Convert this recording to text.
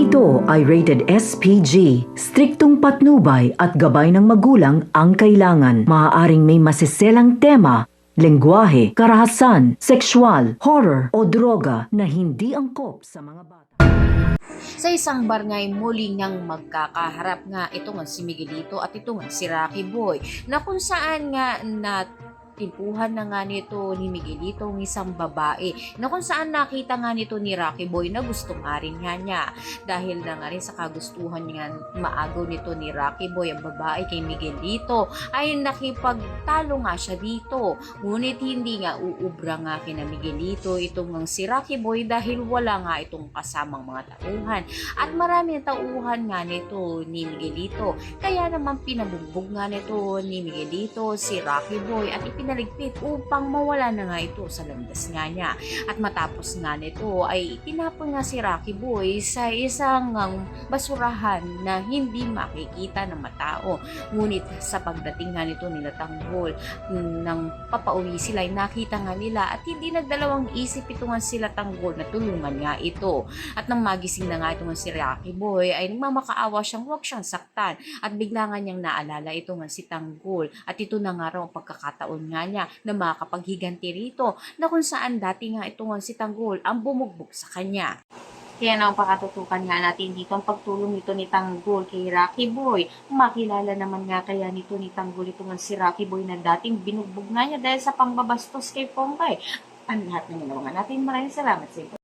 ito ay rated SPG. Striktong patnubay at gabay ng magulang ang kailangan. Maaaring may masiselang tema, lengguwahe, karahasan, sexual, horror o droga na hindi angkop sa mga bata. Sa isang barangay muli ngang magkakaharap nga ito nga si Miguelito at ito nga si Rocky Boy na kung saan nga timpuhan na nga nito ni Miguelito ng isang babae na kung saan nakita nga nito ni Rocky Boy na gusto nga rin nga niya dahil na nga rin sa kagustuhan nga maagaw nito ni Rocky Boy ang babae kay Miguelito ay nakipagtalo nga siya dito, ngunit hindi nga uubra nga kina Miguelito itong si Rocky Boy dahil wala nga itong kasamang mga tauhan at marami ang tauhan nga nito ni Miguelito, kaya naman pinabugbog nga nito ni Miguelito si Rocky Boy at naligpit upang mawala na nga ito sa landas nga niya. At matapos nga nito ay tinapon nga si Rocky Boy sa isang basurahan na hindi makikita ng matao. Ngunit sa pagdating nga nito nila Tanggol nang papauwi sila ay nakita nga nila at hindi nagdalawang isip ito nga sila Tanggol na tulungan nga ito. At nang magising na nga ito nga si Rocky Boy ay nagmamakaawa siyang huwag siyang saktan at bigla nga niyang naalala ito nga si Tanggol at ito na nga raw ang pagkakataon nga niya na makakapaghiganti rito na kung saan dati nga ito nga si Tanggol ang bumugbog sa kanya. Kaya na ang pakatutukan nga natin dito ang pagtulong nito ni Tanggol kay Rocky Boy. Makilala naman nga kaya nito ni Tanggol ito nga si Rocky Boy na dating binugbog nga niya dahil sa pangbabastos kay Pongkay. Ang lahat ng ginawa natin. Maraming salamat sa